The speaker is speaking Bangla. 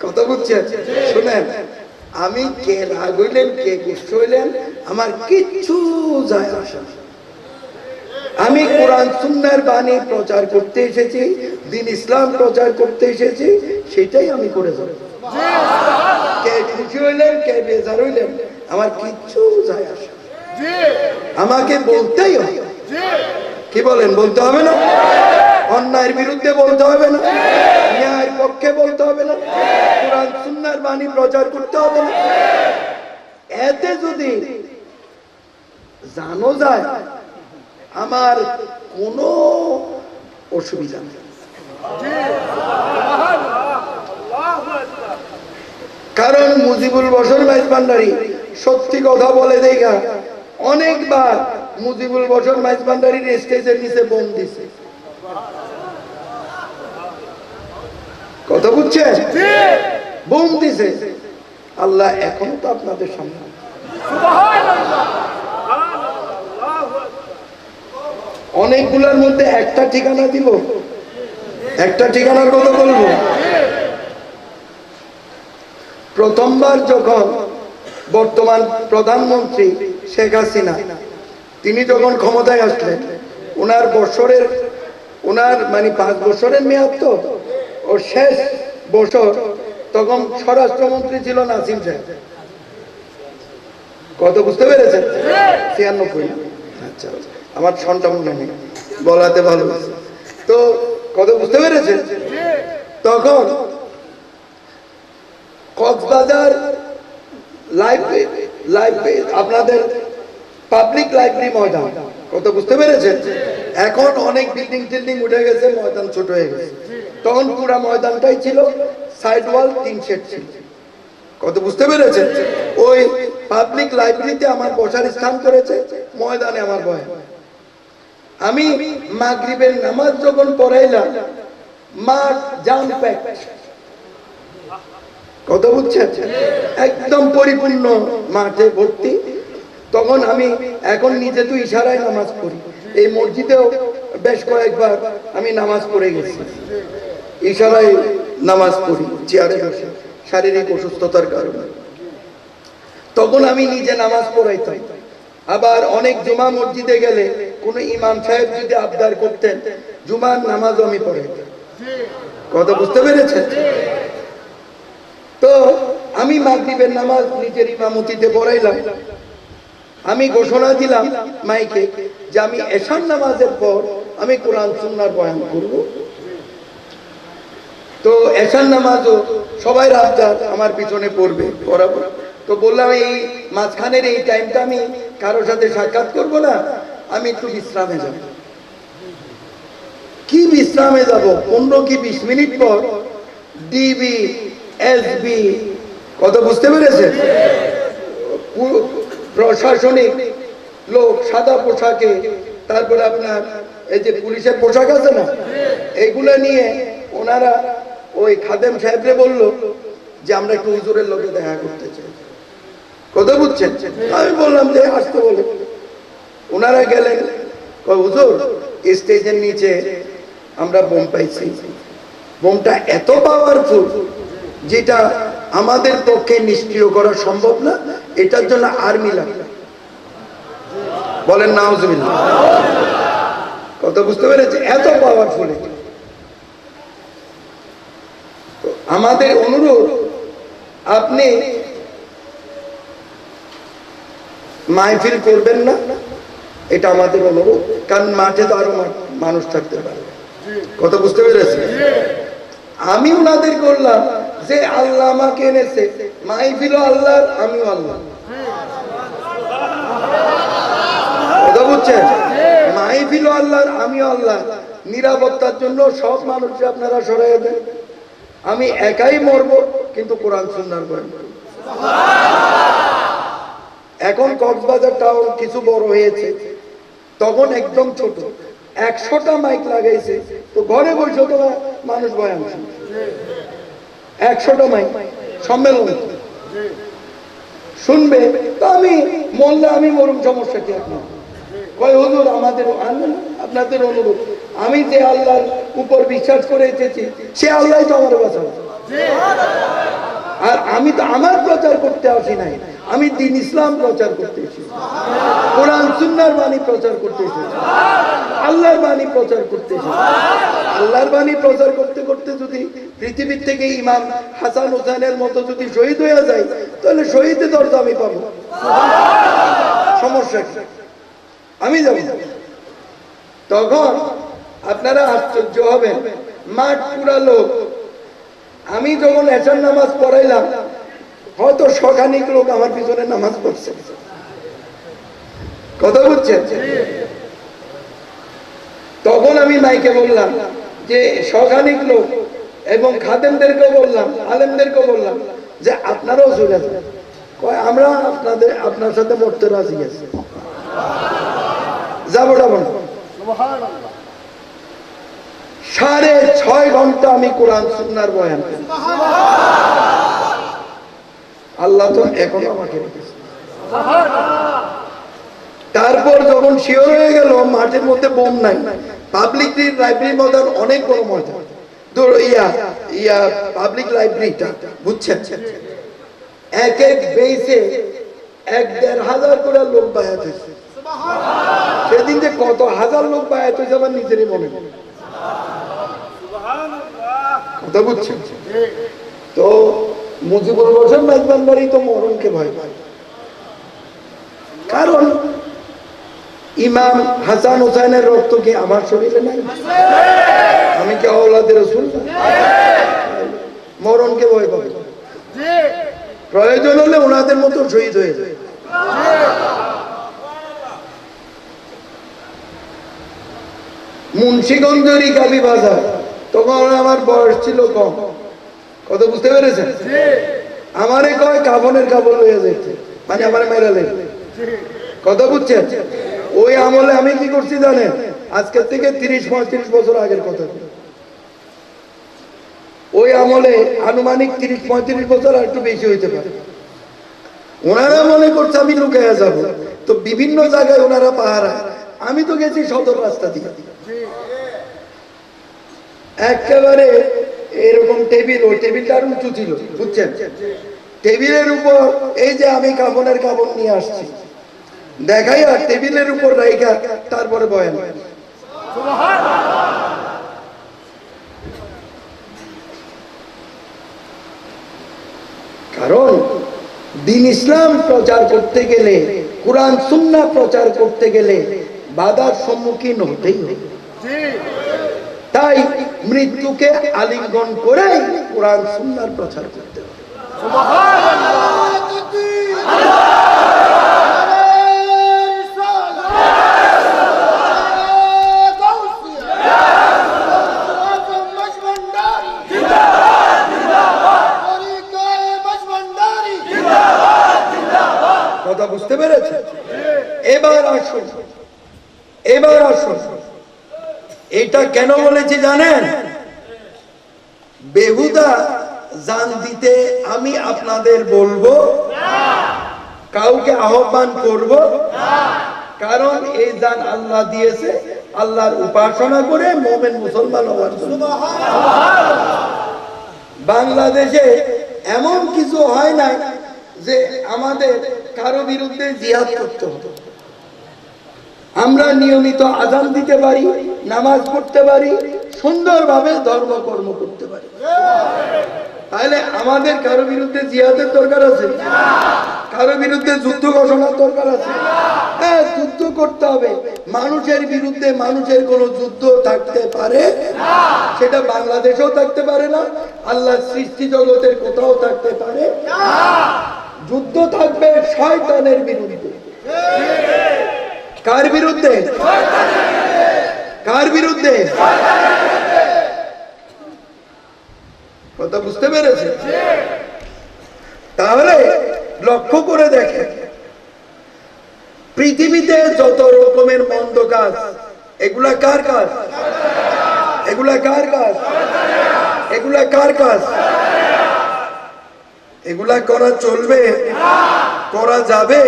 কথা বুঝছেন? শুনেন, আমি কে রাগ হইলেন কে গুস্ত হইলেন আমার কিচ্ছু যায় আসে না। আমি কোরআন সুন্নাহর বাণী প্রচার করতে এসেছি, দ্বীন ইসলাম প্রচার করতে এসেছি, সেটাই আমি করে যাব। কে খুশি হইলেন কে বেজার হইলেন আমার কিচ্ছু যায় আসে না। আমাকে বলতেই হবে। কি বলেন? বলতে হবে না? অন্যায়ের বিরুদ্ধে বলতে হবে না? ন্যায়ের পক্ষে বলতে হবে না? কোরআন সুন্নাহর বাণী প্রচার করতে হবে না? এতে যদি জানো যায় আমার কোনো অসুবিধা নেই। কারণ মুজিবুল বশর মাইজ ভান্ডারী সত্যি কথা বলে দেখা অনেকবার মুজিবুল বশর মাইজ ভান্ডারীর স্টেজের নিচে বোম দিছে। কথা বুঝছেন? বোম দিছে। আল্লাহ এখনো তো আপনাদের সামনে। অনেকগুলোর মধ্যে একটা ঠিকানা দিব, একটা ঠিকানার কথা বলবো। প্রথমবার যখন বর্তমান প্রধানমন্ত্রী শেখ হাসিনা তিনি যখন ক্ষমতায় আসলেন, ওনার মানে 5 বছরের মেয়াদ তো, ও শেষ বছর তখন স্বরাষ্ট্রমন্ত্রী ছিল নাসিম সাহেব। কত বুঝতে পেরেছেন? 96। আচ্ছা, আমার সন্তান মনে নেই, বলাতে ভালো তো। কত বুঝতে পেরেছেন? তখন কক্সবাজার লাইব্রেরি আপনাদের পাবলিক লাইব্রেরি ময়দান, কত বুঝতে পেরেছেন? এখন অনেক বিল্ডিং টিল্ডিং উঠে গেছে, ময়দান ছোট হয়ে গেছে। তখন পুরা ময়দানটাই ছিল, সাইড ওয়াল 3 সেট ছিল। কত বুঝতে পেরেছেন? ওই পাবলিক লাইব্রেরিতে আমার বসার স্থান করেছে, ময়দানে আমার বয়ান। আমি মাগরিবের নামাজ যখন পড়াইলাম, মাঠ জাম প্যাকড। কত বুঝছেন? একদম পরিপূর্ণ মাঠে ভর্তি। তখন আমি এখন নিজে তো ইশারায় নামাজ পড়ি, এই মসজিদেও বেশ কয়েকবার আমি নামাজ পড়ে গেছি, ইশারায় নামাজ পড়ি চেয়ারে বসে, শারীরিক অসুস্থতার কারণে। তখন আমি নিজে নামাজ পড়াইতাম। আবার অনেক জুমা মসজিদে গেলে কোন ইমাম সাহেব যদি আবদার করতেন, জুমার নামাজও আমি পড়াইতাম। কথা বুঝতে পেরেছেন? তো আমি মাগরিবের নামাজ নিজের ইমামতিতে পড়াইলাম। আমি ঘোষণা দিলাম মাইকে যে আমি এশার নামাজের পর আমি কোরআন সুন্নাহর বয়ান করব। তো এশার নামাজও সবাই রাত আমার পিছনে পড়বে, পড়াবো। তো বললাম এই মাঝখানের এই টাইমটা আমি কারোর সাথে সাক্ষাৎ করব না, আমি একটু বিশ্রামে যাব। কি বিশ্রামে যাব? 15 কি 20 মিনিট পর ডিবি এসবি, কত বুঝতে পেরেছে, প্রশাসনিক লোক সাদা পোশাকে, তারপরে আপনার এই যে পুলিশের পোশাক আছে না, এইগুলো নিয়ে ওনারা ওই খাদেম সাহেবরে বলল যে আমরা একটু হুজুরের লোকে দেখা করতে চাই। কথা বুঝছেন? আমি বললাম যে আসতে বলে। ওনারা গেলেন, হুজুর স্টেজের নিচে আমরা বোম পাইছি, বোমটা এত পাওয়ারফুল যেটা আমাদের পক্ষে নিষ্ক্রিয় করা সম্ভব না, এটার জন্য আর্মি লাগবে। বলেন নাউজুবিল্লাহ। কথা বুঝতে পেরেছে? এত পাওয়ারফুল। আমাদের অনুরোধ, আপনি মাহফিল করবেন না, এটা আমাদের অনুরোধ। কারণ মাঠে তো আরো মানুষ থাকতে পারে। কথা বুঝতে পেরেছে? আমি ওনাদের করলাম যে আল্লাহ আমাকে এনেছে, মাহফিলও আল্লাহর, আমিও আল্লাহ। কথা বুঝছেন? মাহফিলও আল্লাহর, আমিও আল্লাহ। নিরাপত্তার জন্য সব মানুষকে আপনারা সরাই দেন। আমি একাই মরবো, কিন্তু কোরআন সুন্নাহর বয়ান করব। এখন কক্সবাজার টাউন কিছু বড় হয়েছে, তখন একদম ছোট, 100টা মাইক লাগাইছে। তো ঘরে বসে তো মানুষ বয়ান শুনছে, 100টা মাইক সম্মেলন শুনবে। তো আমি মরলে আমি মরুম, সমস্যা কি আপনার? কয় হুজুর আমাদের আপনাদের অনুরোধ, আমি যে আল্লাহর উপর বিশ্বাস করে এসেছি সে আল্লাহ তো আমার বাঁচাবে। আর আমি তো আমার প্রচার করতে আসি নাই, আমি দ্বীন ইসলাম প্রচার করতে এসেছি, কোরআন সুন্নাহর বাণী প্রচার করতে এসেছি, আল্লাহর বাণী প্রচার করতে এসেছি। আল্লাহর বাণী প্রচার করতে করতে যদি পৃথিবীর থেকে ইমাম হাসান হোসেনের মতো যদি শহীদ হয়ে যায়, তাহলে শহীদের দরজা আমি পাবো, সমস্যা কি? আমি যাব। তখন আপনারা আশ্চর্য হবেন, মাঠ পুরা লোক। আমি যখন এশার নামাজ পড়াইলাম, হয়তো শখানিক লোক আমার পিছনে নামাজ পড়ছে। কথা বুঝছেন? তখন আমি মাইকে বললাম যে শখানিক লোক, এবং খাদেমদেরকেও বললাম, আলেমদেরকেও বললাম যে আপনারাও চলে যান। আমরা আপনার সাথে মরতে রাজি আছি, যাবো না। 6.5 ঘন্টা আমি কোরআন সুন্নাহর বয়ান করি। আল্লাহ তো এখনো আমাকে রেখেছে। তারপর যখন শিওর হয়ে গেল মাঠের মধ্যে বোম নাই, পাবলিক লাইব্রেরির মধ্যে অনেক বড় ময়দান, পাবলিক লাইব্রেরিটা, বুঝছেন, এক এক বেসে 1-1.5 হাজার করে লোক বায়াত হয়েছে। সেদিন যে কত হাজার লোক বায়াত হয়েছে আমার নিজেরই মনে নেই। কথা বুঝছেন? তো মুজিবুর রহমান মেজবান্ডারি তো মরণকে ভয় পায়, কারণ ইমাম হাসান হোসেনের রক্ত কি আমার শরীরে নাই? আমি কি আওলাদে রাসূল? মরণকে ভয় পাবে, প্রয়োজন হলে ওনাদের মতো শহীদ হয়ে যায়। মুন্সিগঞ্জেরই কালী বাজার, তখন আমার বয়স ছিল কম। কত বুঝতে পেরেছেন? আমারে কয় কাফনের কাপড় লইয়া যাইতে, মানে আমার মেরা লেগে। কথা বুঝছেন? ওই আমলে আমি কি করছি জানেন? আজকের থেকে 30-35 বছর আগের কথা। ওই আমলে আনুমানিক 30-35 বছর আর একটু বেশি হইতে পারে। ওনারা মনে করছে আমি লুকাইয়া যাব, তো বিভিন্ন জায়গায় ওনারা পাহারা, আমি তো গেছি সদর রাস্তা দিয়ে। একেবারে এরকম টেবিল, ওই টেবিলটা আর উঁচু ছিল, বুঝছেন? টেবিলের উপর এই যে আমি কাফনের কাপড় নিয়ে আসছি, দেখাই আর টেবিলের উপর রাইখা তারপরে বয়ান। কারণ দ্বীন ইসলাম প্রচার করতে গেলে, কোরআন সুন্নাহ প্রচার করতে গেলে বাধার সম্মুখীন হতেই হবে। তাই মৃত্যুকে আলিঙ্গন করে কোরআন সুন্নাহর প্রচার করতে হবে। কথা বুঝতে পেরেছে? এবার আসুন, এটা কেন বলেছি জানেন? বেহুদা জান দিতে আমি আপনাদের বলবো, কাউকে আহ্বান করব, কারণ এই জান আল্লাহ দিয়েছে আল্লাহর উপাসনা করে মুমিন মুসলমান হওয়ার জন্য। বাংলাদেশে এমন কিছু হয় না যে আমাদের কারো বিরুদ্ধে জিহাদ করতে হবে। আমরা নিয়মিত আযান দিতে পারি, নামাজ পড়তে পারি, সুন্দরভাবে ধর্মকর্ম করতে পারি। তাহলে আমাদের কারো বিরুদ্ধে জিহাদের দরকার আছে? কারো বিরুদ্ধে যুদ্ধ ঘোষণার দরকার আছে? হ্যাঁ, যুদ্ধ করতে হবে। মানুষের বিরুদ্ধে মানুষের কোনো যুদ্ধ থাকতে পারে? সেটা বাংলাদেশেও থাকতে পারে না, আল্লাহর সৃষ্টি জগতের কোথাও থাকতে পারে না। যুদ্ধ থাকবে শয়তানের বিরুদ্ধে। কার বিরুদ্ধে? কার বিরুদ্ধে? কথা বুঝতে পেরেছে? তাহলে লক্ষ্য করে দেখেন, পৃথিবীতে যত রকমের মন্দ কাজ, এগুলা কার কাজ? এগুলা কার কাজ? এগুলা কার কাজ? এগুলা করা চলবে? করা যাবে?